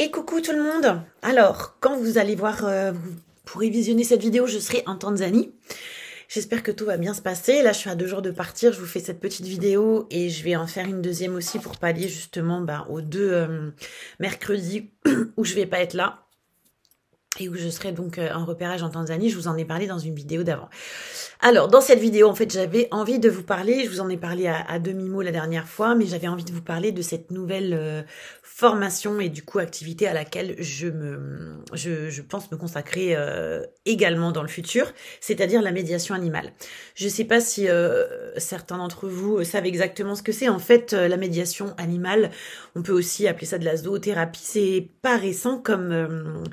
Et coucou tout le monde. Alors, quand vous allez voir, vous pourrez visionner cette vidéo, je serai en Tanzanie. J'espère que tout va bien se passer. Là, je suis à 2 jours de partir. Je vous fais cette petite vidéo et je vais en faire une deuxième aussi pour pallier justement aux deux mercredis où je vais pas être là et où je serai donc en repérage en Tanzanie. Je vous en ai parlé dans une vidéo d'avant. Alors, dans cette vidéo, en fait, j'avais envie de vous parler, je vous en ai parlé à demi-mot la dernière fois, mais j'avais envie de vous parler de cette nouvelle formation et du coup activité à laquelle je pense me consacrer également dans le futur, c'est-à-dire la médiation animale. Je ne sais pas si certains d'entre vous savent exactement ce que c'est. En fait, la médiation animale, on peut aussi appeler ça de la zoothérapie. C'est pas récent comme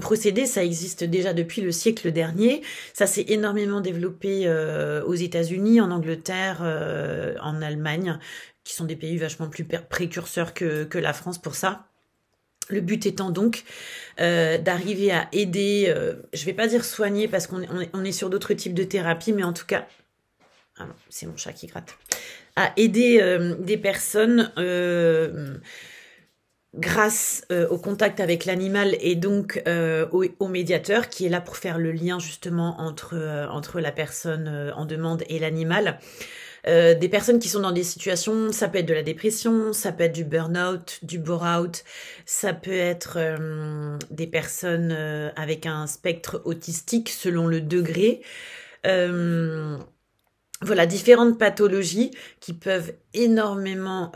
procédé, ça existe déjà depuis le siècle dernier. Ça s'est énormément développé aux États-Unis, en Angleterre, en Allemagne, qui sont des pays vachement plus précurseurs que la France pour ça. Le but étant donc d'arriver à aider, je vais pas dire soigner parce qu'on est sur d'autres types de thérapies, mais en tout cas, ah non, c'est mon chat qui gratte, à aider des personnes grâce au contact avec l'animal et donc au médiateur qui est là pour faire le lien justement entre la personne en demande et l'animal. Des personnes qui sont dans des situations, ça peut être de la dépression, ça peut être du burn-out, du bore-out, ça peut être des personnes avec un spectre autistique selon le degré. Voilà, différentes pathologies qui peuvent énormément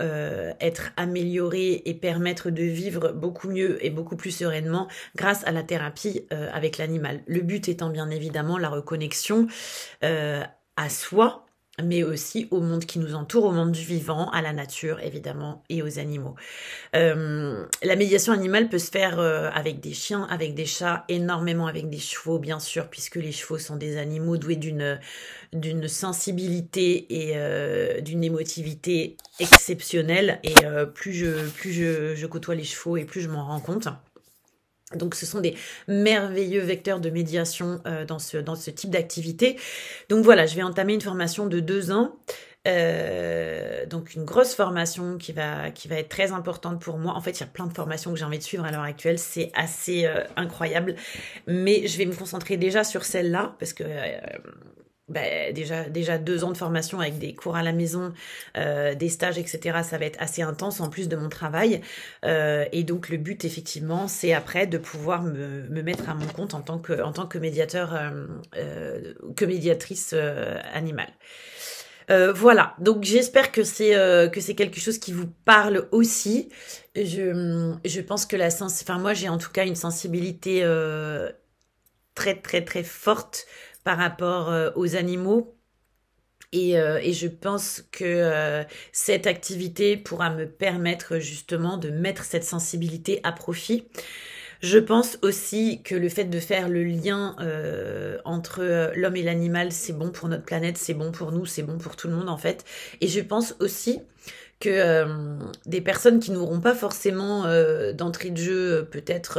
être améliorées et permettre de vivre beaucoup mieux et beaucoup plus sereinement grâce à la thérapie avec l'animal. Le but étant bien évidemment la reconnexion à soi, mais aussi au monde qui nous entoure, au monde du vivant, à la nature évidemment et aux animaux. La médiation animale peut se faire avec des chiens, avec des chats, énormément avec des chevaux bien sûr, puisque les chevaux sont des animaux doués d'une sensibilité et d'une émotivité exceptionnelle. Et plus je côtoie les chevaux et plus je m'en rends compte. Donc ce sont des merveilleux vecteurs de médiation dans ce type d'activité. Donc voilà, je vais entamer une formation de 2 ans. Donc une grosse formation qui va être très importante pour moi. En fait, il y a plein de formations que j'ai envie de suivre à l'heure actuelle. C'est assez incroyable. Mais je vais me concentrer déjà sur celle-là parce que déjà 2 ans de formation avec des cours à la maison, des stages, etc. Ça va être assez intense en plus de mon travail. Et donc le but effectivement, c'est après de pouvoir me mettre à mon compte en tant que médiateur, que médiatrice animale. Voilà, donc j'espère que c'est quelque chose qui vous parle aussi. Je pense que moi j'ai en tout cas une sensibilité très très très forte par rapport aux animaux. Et je pense que cette activité pourra me permettre justement de mettre cette sensibilité à profit. Je pense aussi que le fait de faire le lien entre l'homme et l'animal, c'est bon pour notre planète, c'est bon pour nous, c'est bon pour tout le monde en fait. Et je pense aussi que des personnes qui n'auront pas forcément d'entrée de jeu, peut-être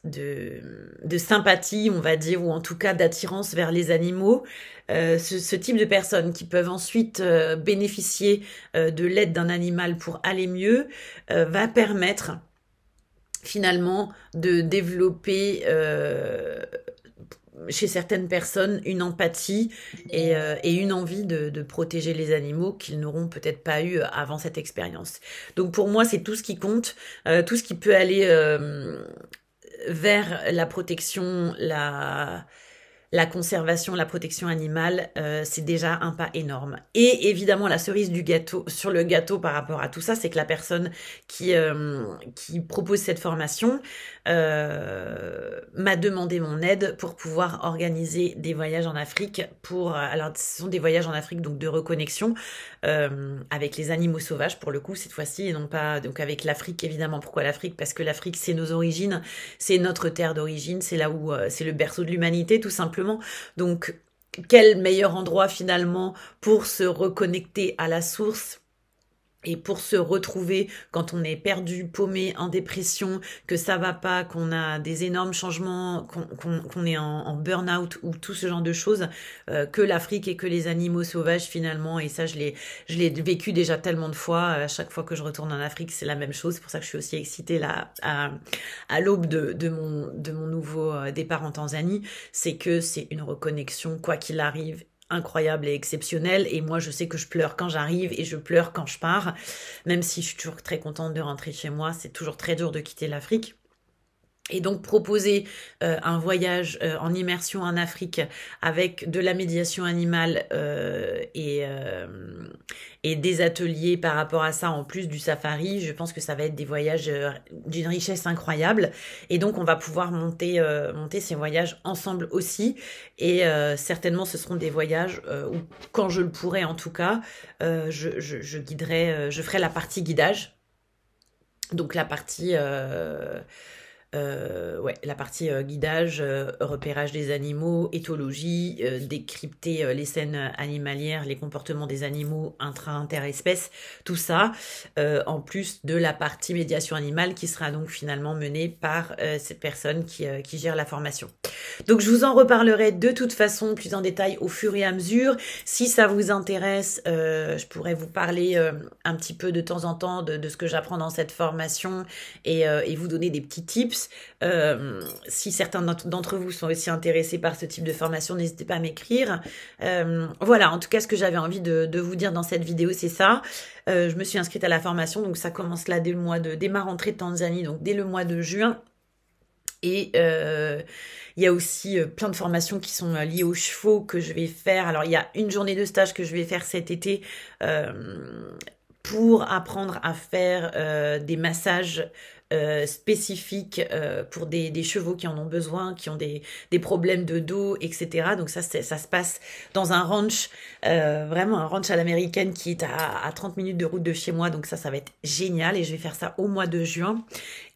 de sympathie, on va dire, ou en tout cas d'attirance vers les animaux, ce type de personnes qui peuvent ensuite bénéficier de l'aide d'un animal pour aller mieux, va permettre finalement de développer chez certaines personnes une empathie et une envie de protéger les animaux qu'ils n'auront peut-être pas eu avant cette expérience. Donc pour moi, c'est tout ce qui compte, tout ce qui peut aller vers la protection, la conservation, la protection animale, c'est déjà un pas énorme. Et évidemment, la cerise du gâteau, sur le gâteau par rapport à tout ça, c'est que la personne qui propose cette formation m'a demandé mon aide pour pouvoir organiser des voyages en Afrique. Alors, ce sont des voyages en Afrique donc de reconnexion avec les animaux sauvages pour le coup cette fois-ci, et non pas donc avec l'Afrique évidemment. Pourquoi l'Afrique? Parce que l'Afrique c'est nos origines, c'est notre terre d'origine, c'est là où c'est le berceau de l'humanité tout simplement. Donc quel meilleur endroit finalement pour se reconnecter à la source Et pour se retrouver quand on est perdu, paumé, en dépression, que ça va pas, qu'on a des énormes changements, qu'on est en burn-out ou tout ce genre de choses, que l'Afrique et que les animaux sauvages finalement, et ça je l'ai vécu déjà tellement de fois, à chaque fois que je retourne en Afrique c'est la même chose, c'est pour ça que je suis aussi excitée là à l'aube de mon nouveau départ en Tanzanie, c'est que c'est une reconnexion quoi qu'il arrive, incroyable et exceptionnel, et moi je sais que je pleure quand j'arrive et je pleure quand je pars, même si je suis toujours très contente de rentrer chez moi, c'est toujours très dur de quitter l'Afrique. Et donc proposer un voyage en immersion en Afrique avec de la médiation animale et des ateliers par rapport à ça, en plus du safari, je pense que ça va être des voyages d'une richesse incroyable. Et donc on va pouvoir monter ces voyages ensemble aussi. Et certainement ce seront des voyages où, quand je le pourrai en tout cas, je guiderai, je ferai la partie guidage. Donc la partie la partie guidage, repérage des animaux, éthologie, décrypter les scènes animalières, les comportements des animaux inter-espèces, tout ça, en plus de la partie médiation animale qui sera donc finalement menée par cette personne qui gère la formation. Donc je vous en reparlerai de toute façon plus en détail au fur et à mesure. Si ça vous intéresse, je pourrais vous parler un petit peu de temps en temps de ce que j'apprends dans cette formation et vous donner des petits tips. Si certains d'entre vous sont aussi intéressés par ce type de formation, n'hésitez pas à m'écrire. Voilà, en tout cas, ce que j'avais envie de vous dire dans cette vidéo, c'est ça. Je me suis inscrite à la formation, donc ça commence là dès ma rentrée de Tanzanie, donc dès le mois de juin. Et il y a aussi plein de formations qui sont liées aux chevaux que je vais faire. Alors, il y a une journée de stage que je vais faire cet été pour apprendre à faire des massages spécifiques pour des chevaux qui en ont besoin, qui ont des problèmes de dos, etc. Donc ça se passe dans un ranch, vraiment un ranch à l'américaine qui est à 30 minutes de route de chez moi. Donc ça va être génial et je vais faire ça au mois de juin.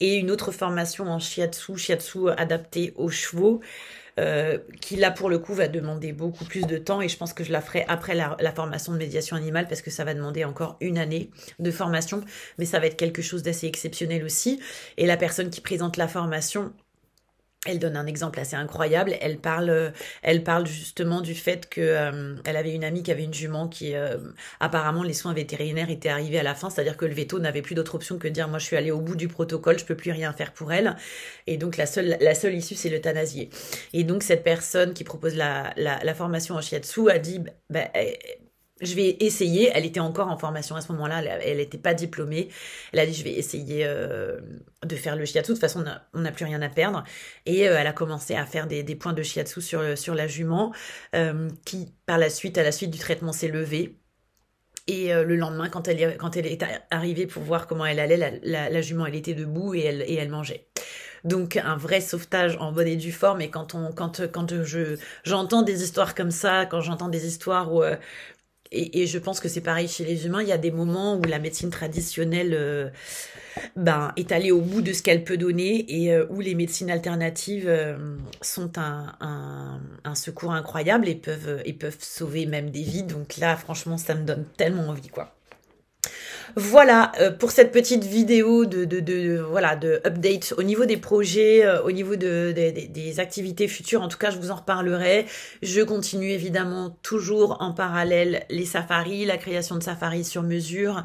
Et une autre formation en shiatsu adapté aux chevaux. Qui là pour le coup va demander beaucoup plus de temps et je pense que je la ferai après la formation de médiation animale parce que ça va demander encore une année de formation, mais ça va être quelque chose d'assez exceptionnel aussi. Et la personne qui présente la formation, elle donne un exemple assez incroyable. Elle parle justement du fait que elle avait une amie qui avait une jument qui apparemment les soins vétérinaires étaient arrivés à la fin, c'est-à-dire que le veto n'avait plus d'autre option que de dire moi je suis allée au bout du protocole, je peux plus rien faire pour elle. Et donc la seule issue c'est l'euthanasier. Et donc cette personne qui propose la formation en shiatsu a dit je vais essayer. Elle était encore en formation à ce moment-là, elle n'était pas diplômée. Elle a dit je vais essayer de faire le shiatsu, de toute façon on n'a plus rien à perdre. Et elle a commencé à faire des points de shiatsu sur la jument qui par la suite, à la suite du traitement, s'est levée. Et le lendemain, quand elle est arrivée pour voir comment elle allait, la jument elle était debout et elle mangeait. Donc un vrai sauvetage en bonne et due forme. Et quand j'entends des histoires comme ça, quand j'entends des histoires où et je pense que c'est pareil chez les humains, il y a des moments où la médecine traditionnelle est allée au bout de ce qu'elle peut donner et où les médecines alternatives sont un secours incroyable et peuvent sauver même des vies. Donc là, franchement, ça me donne tellement envie, quoi. Voilà pour cette petite vidéo de update au niveau des projets, au niveau des activités futures. En tout cas, je vous en reparlerai. Je continue évidemment toujours en parallèle les safaris, la création de safaris sur mesure.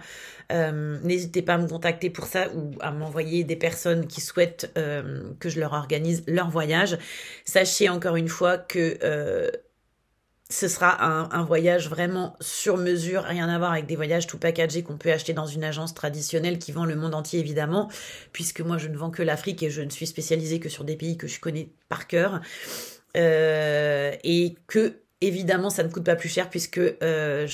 N'hésitez pas à me contacter pour ça ou à m'envoyer des personnes qui souhaitent que je leur organise leur voyage. Sachez encore une fois que ce sera un voyage vraiment sur mesure, rien à voir avec des voyages tout packagés qu'on peut acheter dans une agence traditionnelle qui vend le monde entier évidemment, puisque moi je ne vends que l'Afrique et je ne suis spécialisée que sur des pays que je connais par cœur. Et que évidemment ça ne coûte pas plus cher puisque je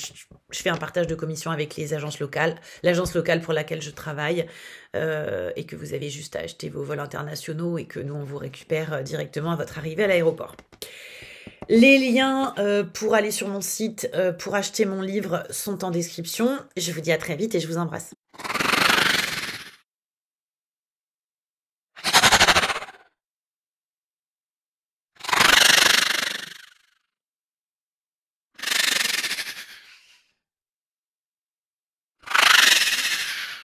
fais un partage de commission avec les agences locales, l'agence locale pour laquelle je travaille, et que vous avez juste à acheter vos vols internationaux et que nous on vous récupère directement à votre arrivée à l'aéroport. Les liens pour aller sur mon site, pour acheter mon livre sont en description. Je vous dis à très vite et je vous embrasse.